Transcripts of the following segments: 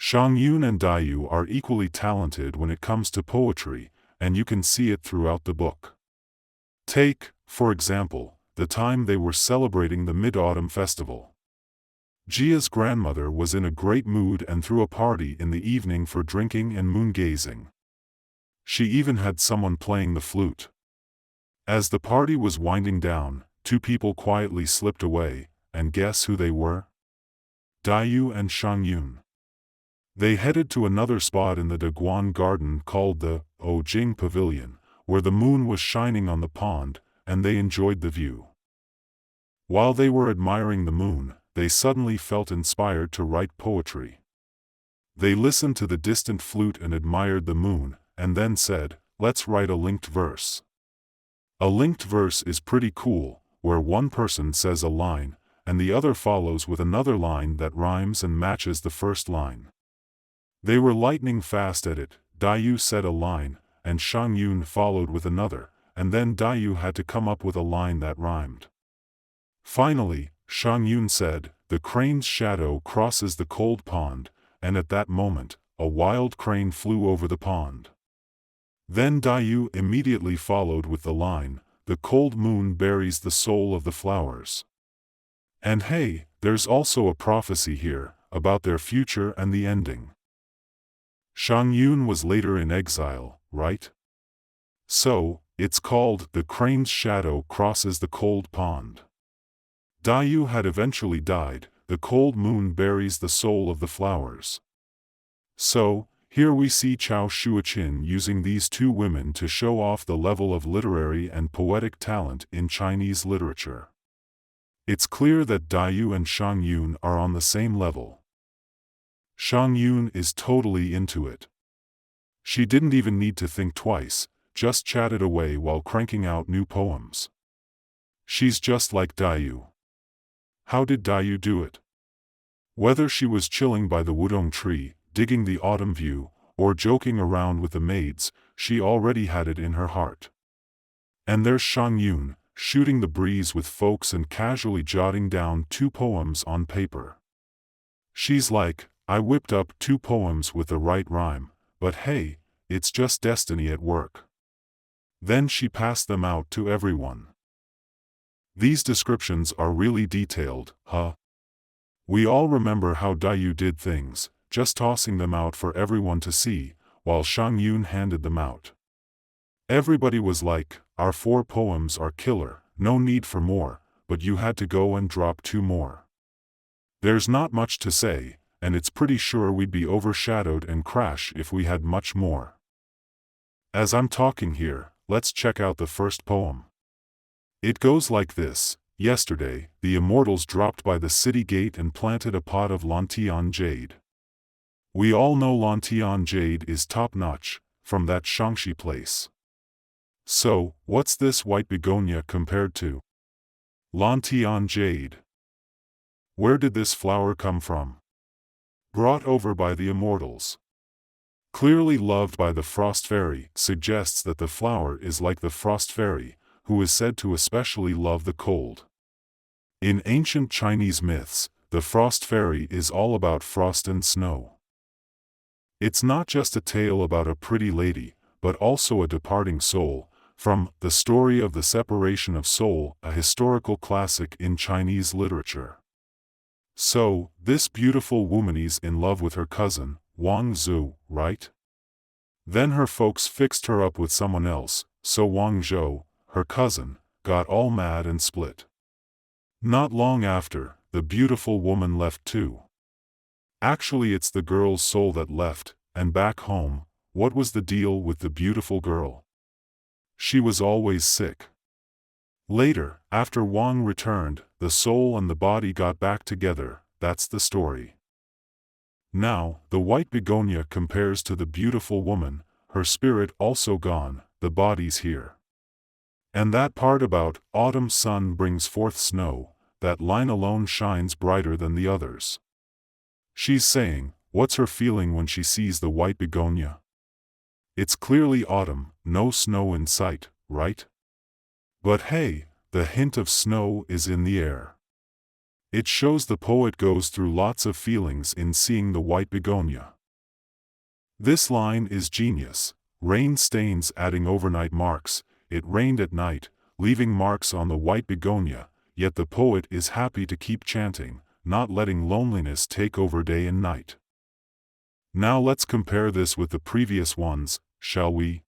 Xiangyun and Daiyu are equally talented when it comes to poetry, and you can see it throughout the book. Take, for example, the time they were celebrating the Mid-Autumn Festival. Jia's grandmother was in a great mood and threw a party in the evening for drinking and moon-gazing. She even had someone playing the flute. As the party was winding down, two people quietly slipped away, and guess who they were? Daiyu and Xiangyun. They headed to another spot in the Daguan garden called the Ojing Pavilion, where the moon was shining on the pond, and they enjoyed the view. While they were admiring the moon, they suddenly felt inspired to write poetry. They listened to the distant flute and admired the moon, and then said, "Let's write a linked verse." A linked verse is pretty cool, where one person says a line, and the other follows with another line that rhymes and matches the first line. They were lightning fast at it. Daiyu said a line, and Xiangyun followed with another, and then Daiyu had to come up with a line that rhymed. Finally, Xiangyun said, "The crane's shadow crosses the cold pond," and at that moment, a wild crane flew over the pond. Then Daiyu immediately followed with the line, "The cold moon buries the soul of the flowers." And hey, there's also a prophecy here, about their future and the ending. Xiangyun was later in exile, right? So, it's called "The Crane's Shadow Crosses the Cold Pond." Daiyu had eventually died. The cold moon buries the soul of the flowers. So, here we see Chao Shuoqin using these two women to show off the level of literary and poetic talent in Chinese literature. It's clear that Daiyu and Xiangyun are on the same level. Xiangyun is totally into it. She didn't even need to think twice, just chatted away while cranking out new poems. She's just like Daiyu. How did Daiyu do it? Whether she was chilling by the wudong tree, digging the autumn view, or joking around with the maids, she already had it in her heart. And there's Xiangyun, shooting the breeze with folks and casually jotting down two poems on paper. She's like, "I whipped up two poems with the right rhyme, but hey, it's just destiny at work." Then she passed them out to everyone. These descriptions are really detailed, huh? We all remember how Daiyu did things, just tossing them out for everyone to see, while Xiangyun handed them out. Everybody was like, "Our 4 poems are killer, no need for more," but you had to go and drop 2 more. There's not much to say, and it's pretty sure we'd be overshadowed and crash if we had much more. As I'm talking here, let's check out the first poem. It goes like this: "Yesterday, the immortals dropped by the city gate and planted a pot of Lantian jade. We all know Lantian jade is top-notch, from that Shangxi place. So, what's this white begonia compared to? Lantian jade. Where did this flower come from? Brought over by the immortals. Clearly loved by the frost fairy, suggests that the flower is like the frost fairy, who is said to especially love the cold. In ancient Chinese myths, the frost fairy is all about frost and snow. It's not just a tale about a pretty lady, but also a departing soul, from The Story of the Separation of Soul, a historical classic in Chinese literature. So, this beautiful woman's in love with her cousin, Wang Zhu, right? Then her folks fixed her up with someone else, so Wang Zhou, her cousin, got all mad and split. Not long after, the beautiful woman left too. Actually, it's the girl's soul that left, and back home, what was the deal with the beautiful girl? She was always sick. Later, after Wang returned, the soul and the body got back together. That's the story. Now, the white begonia compares to the beautiful woman, her spirit also gone, the body's here. And that part about autumn sun brings forth snow, that line alone shines brighter than the others. She's saying, what's her feeling when she sees the white begonia? It's clearly autumn, no snow in sight, right? But hey, the hint of snow is in the air. It shows the poet goes through lots of feelings in seeing the white begonia. This line is genius. Rain stains adding overnight marks. It rained at night, leaving marks on the white begonia, yet the poet is happy to keep chanting, not letting loneliness take over day and night. Now let's compare this with the previous ones, shall we?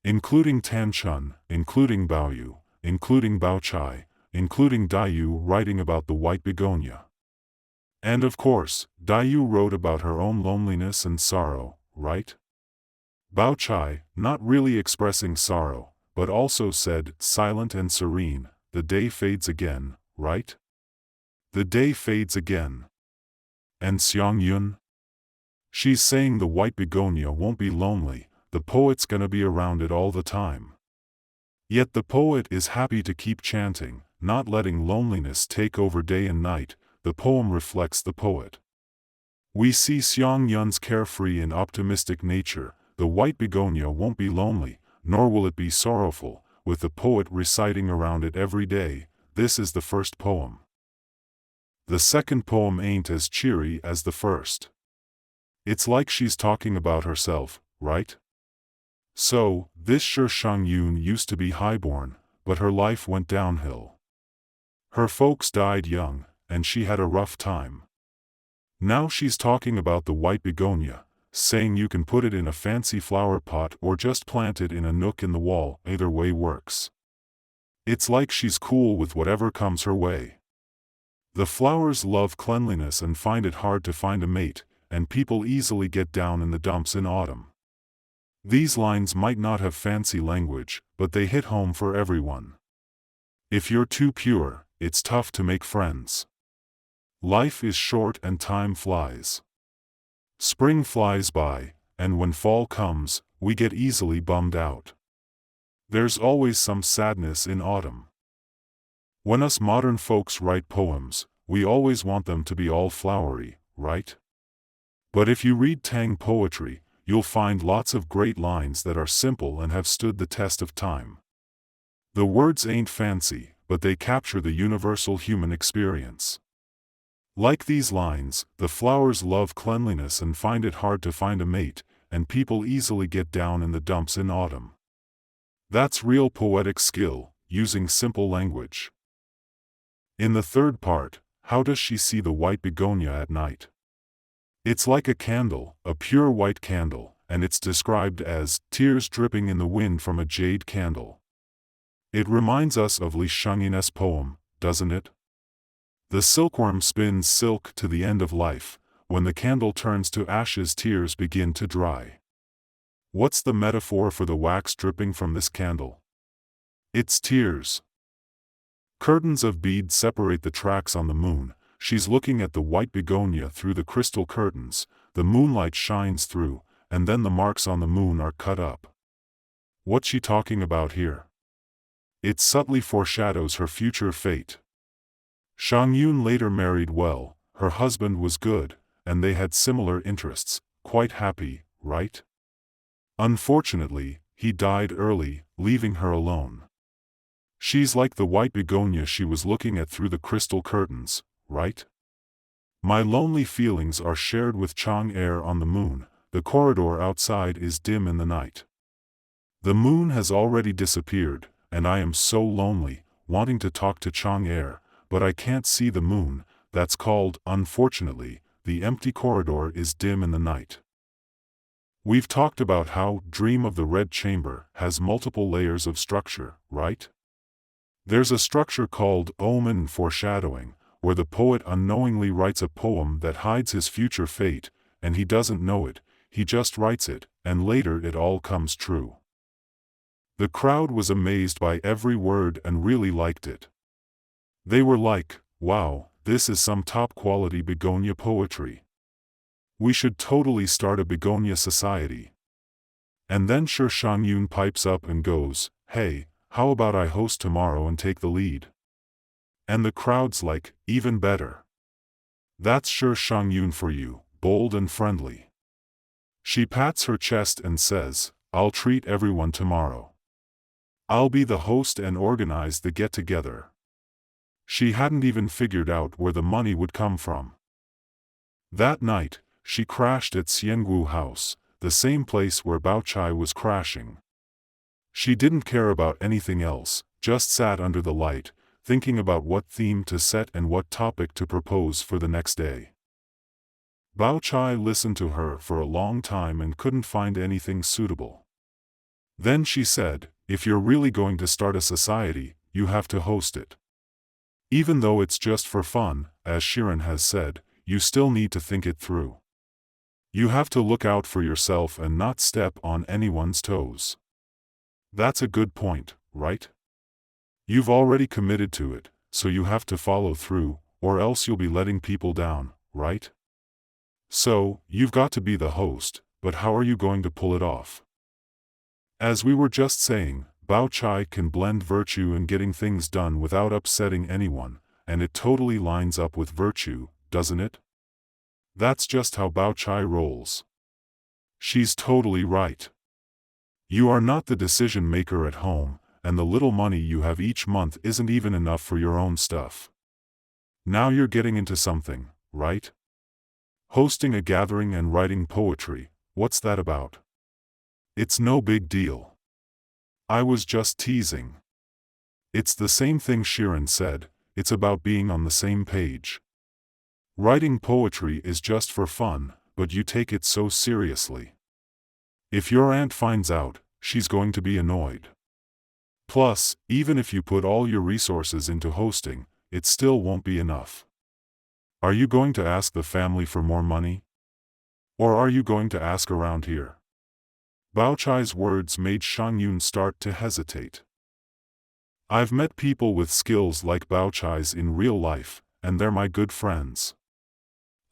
Including Tanchun, including Baoyu, including Baochai, including Daiyu writing about the white begonia. And of course, Daiyu wrote about her own loneliness and sorrow, right? Baochai, not really expressing sorrow, but also said, silent and serene, the day fades again, right? The day fades again. And Xiangyun? She's saying the white begonia won't be lonely, the poet's gonna be around it all the time. Yet the poet is happy to keep chanting, not letting loneliness take over day and night. The poem reflects the poet. We see Xiangyun's carefree and optimistic nature. The white begonia won't be lonely, nor will it be sorrowful, with the poet reciting around it every day. This is the first poem. The second poem ain't as cheery as the first. It's like she's talking about herself, right? So, this Xiangyun used to be highborn, but her life went downhill. Her folks died young, and she had a rough time. Now she's talking about the white begonia, saying you can put it in a fancy flower pot or just plant it in a nook in the wall, either way works. It's like she's cool with whatever comes her way. The flowers love cleanliness and find it hard to find a mate, and people easily get down in the dumps in autumn. These lines might not have fancy language, but they hit home for everyone. If you're too pure, it's tough to make friends. Life is short and time flies. Spring flies by, and when fall comes, we get easily bummed out. There's always some sadness in autumn. When us modern folks write poems, we always want them to be all flowery, right? But if you read Tang poetry, you'll find lots of great lines that are simple and have stood the test of time. The words ain't fancy, but they capture the universal human experience. Like these lines, the flowers love cleanliness and find it hard to find a mate, and people easily get down in the dumps in autumn. That's real poetic skill, using simple language. In the third part, how does she see the white begonia at night? It's like a candle, a pure white candle, and it's described as tears dripping in the wind from a jade candle. It reminds us of Liu Laolao's poem, doesn't it? The silkworm spins silk to the end of life. When the candle turns to ashes, tears begin to dry. What's the metaphor for the wax dripping from this candle? It's tears. Curtains of beads separate the tracks on the moon. She's looking at the white begonia through the crystal curtains. The moonlight shines through, and then the marks on the moon are cut up. What's she talking about here? It subtly foreshadows her future fate. Xiangyun later married well, her husband was good, and they had similar interests, quite happy, right? Unfortunately, he died early, leaving her alone. She's like the white begonia she was looking at through the crystal curtains, right? My lonely feelings are shared with Chang air on the moon. The corridor outside is dim in the night. The moon has already disappeared, and I am so lonely, wanting to talk to Chang air, but I can't see the moon. That's called, unfortunately, the empty corridor is dim in the night. We've talked about how Dream of the Red Chamber has multiple layers of structure, right? There's a structure called omen and foreshadowing, where the poet unknowingly writes a poem that hides his future fate, and he doesn't know it, he just writes it, and later it all comes true. The crowd was amazed by every word and really liked it. They were like, wow, this is some top-quality begonia poetry. We should totally start a begonia society. And then Xiangyun pipes up and goes, hey, how about I host tomorrow and take the lead? And the crowd's like, even better. That's Xiangyun for you, bold and friendly. She pats her chest and says, I'll treat everyone tomorrow. I'll be the host and organize the get-together. She hadn't even figured out where the money would come from. That night, she crashed at Xiangyu's house. the same place where Baochai was crashing. She didn't care about anything else, just sat under the light, thinking about what theme to set and what topic to propose for the next day. Baochai listened to her for a long time and couldn't find anything suitable. Then she said, "If you're really going to start a society, you have to host it. Even though it's just for fun, as Xiran has said, you still need to think it through. You have to look out for yourself and not step on anyone's toes. That's a good point, right? You've already committed to it, so you have to follow through, or else you'll be letting people down, right? So, you've got to be the host, but how are you going to pull it off?" As we were just saying, Baochai can blend virtue in getting things done without upsetting anyone, and it totally lines up with virtue, doesn't it? That's just how Baochai rolls. She's totally right. You are not the decision maker at home, and the little money you have each month isn't even enough for your own stuff. Now you're getting into something, right? Hosting a gathering and writing poetry, what's that about? It's no big deal. I was just teasing. It's the same thing Xiran said, it's about being on the same page. Writing poetry is just for fun, but you take it so seriously. If your aunt finds out, she's going to be annoyed. Plus, even if you put all your resources into hosting, it still won't be enough. Are you going to ask the family for more money? Or are you going to ask around here? Baochai's words made Xiangyun start to hesitate. I've met people with skills like Baochai's in real life, and they're my good friends.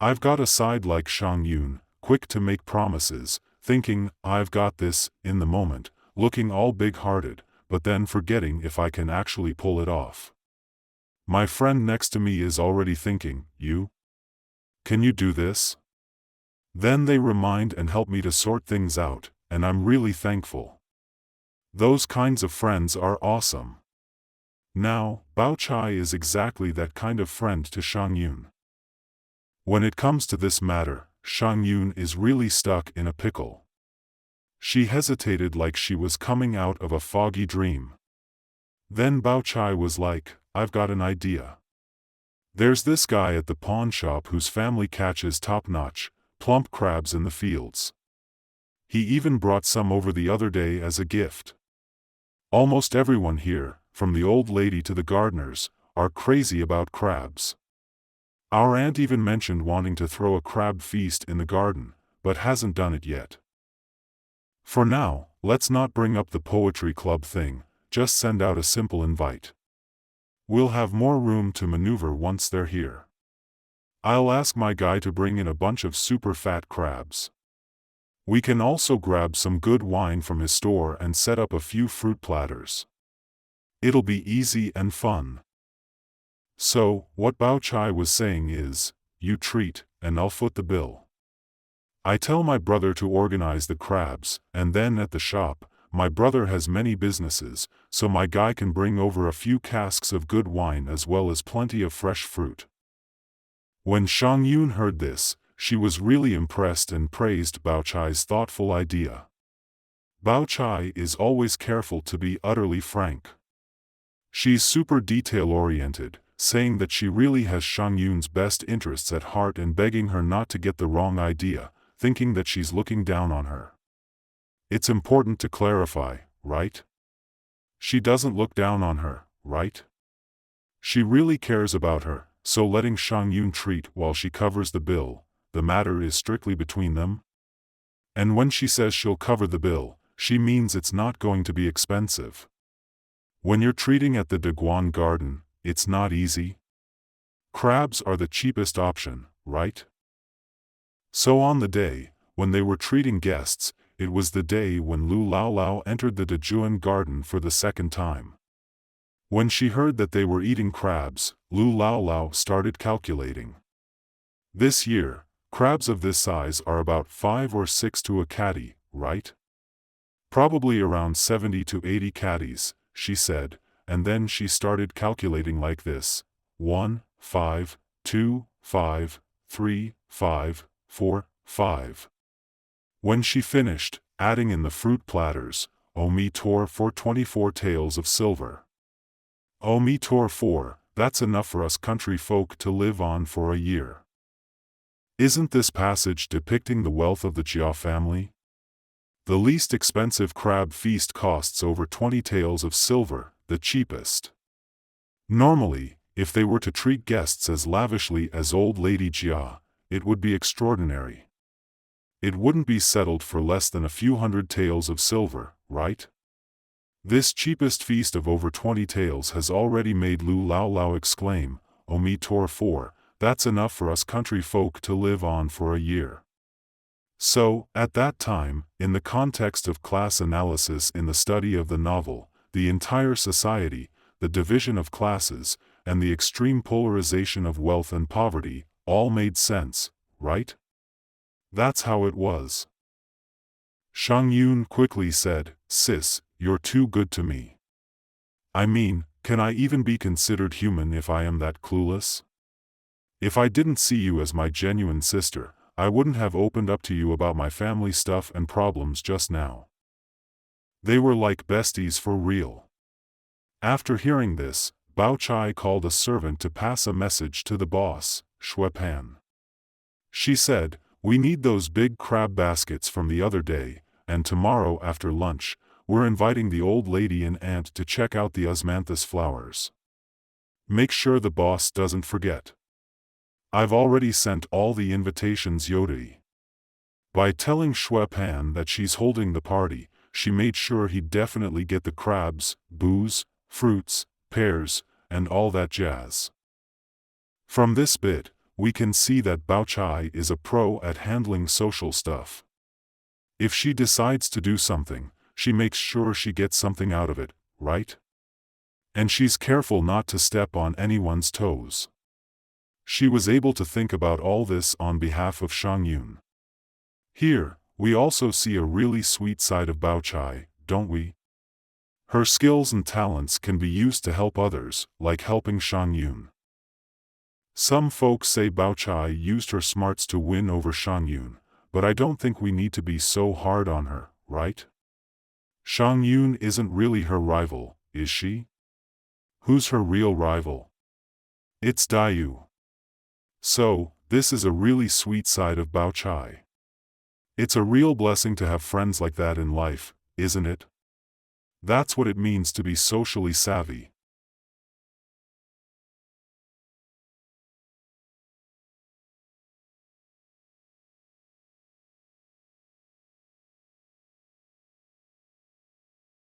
I've got a side like Xiangyun, quick to make promises, thinking, I've got this, in the moment, looking all big-hearted, but then forgetting if I can actually pull it off. My friend next to me is already thinking, can you do this? Then they remind and help me to sort things out, and I'm really thankful. Those kinds of friends are awesome. Now, Baochai is exactly that kind of friend to Xiangyun. When it comes to this matter, Xiangyun is really stuck in a pickle. She hesitated like she was coming out of a foggy dream. Then Baochai was like, I've got an idea. There's this guy at the pawn shop whose family catches top-notch, plump crabs in the fields. He even brought some over the other day as a gift. Almost everyone here, from the old lady to the gardeners, are crazy about crabs. Our aunt even mentioned wanting to throw a crab feast in the garden, but hasn't done it yet. For now, let's not bring up the poetry club thing, just send out a simple invite. We'll have more room to maneuver once they're here. I'll ask my guy to bring in a bunch of super fat crabs. We can also grab some good wine from his store and set up a few fruit platters. It'll be easy and fun. So, what Baochai was saying is, you treat, and I'll foot the bill. I tell my brother to organize the crabs, and then at the shop, my brother has many businesses, so my guy can bring over a few casks of good wine as well as plenty of fresh fruit. When Xiangyun heard this, she was really impressed and praised Baochai's thoughtful idea. Baochai is always careful to be utterly frank. She's super detail-oriented, saying that she really has Xiangyun's best interests at heart and begging her not to get the wrong idea, thinking that she's looking down on her. It's important to clarify, right? She doesn't look down on her, right? She really cares about her, so letting Xiangyun treat while she covers the bill, the matter is strictly between them. And when she says she'll cover the bill, she means it's not going to be expensive. When you're treating at the Daguan garden, it's not easy. Crabs are the cheapest option, right? So on the day, when they were treating guests, it was the day when Liu Laolao entered the Dajuan garden for the second time. When she heard that they were eating crabs, Liu Laolao started calculating. This year, crabs of this size are about 5 or 6 to a catty, right? Probably around 70 to 80 catties, she said, and then she started calculating like this: 1, 5, 2, 5, 3, 5, 4, 5. When she finished, adding in the fruit platters, "Omi tor for 24 taels of silver. Omi tor 4, that's enough for us country folk to live on for a year." Isn't this passage depicting the wealth of the Jia family? The least expensive crab feast costs over 20 taels of silver, the cheapest. Normally, if they were to treat guests as lavishly as old Lady Jia, it would be extraordinary. It wouldn't be settled for less than a few hundred taels of silver, right? This cheapest feast of over 20 taels has already made Liu Laolao exclaim, "Omi tor 4, that's enough for us country folk to live on for a year." So, at that time, in the context of class analysis in the study of the novel, the entire society, the division of classes, and the extreme polarization of wealth and poverty, all made sense, right? That's how it was. Xiangyun quickly said, "Sis, you're too good to me. I mean, can I even be considered human if I am that clueless? If I didn't see you as my genuine sister, I wouldn't have opened up to you about my family stuff and problems just now." They were like besties for real. After hearing this, Baochai called a servant to pass a message to the boss, Xue Pan. She said, "We need those big crab baskets from the other day, and tomorrow after lunch, we're inviting the old lady and aunt to check out the osmanthus flowers. Make sure the boss doesn't forget. I've already sent all the invitations Yodi." By telling Xue Pan that she's holding the party, she made sure he'd definitely get the crabs, booze, fruits, pears, and all that jazz. From this bit, we can see that Baochai is a pro at handling social stuff. If she decides to do something, she makes sure she gets something out of it, right? And she's careful not to step on anyone's toes. She was able to think about all this on behalf of Xiangyun. Here, we also see a really sweet side of Baochai, don't we? Her skills and talents can be used to help others, like helping Xiangyun. Some folks say Baochai used her smarts to win over Xiangyun, but I don't think we need to be so hard on her, right? Xiangyun isn't really her rival, is she? Who's her real rival? It's Daiyu. So, this is a really sweet side of Baochai. It's a real blessing to have friends like that in life, isn't it? That's what it means to be socially savvy.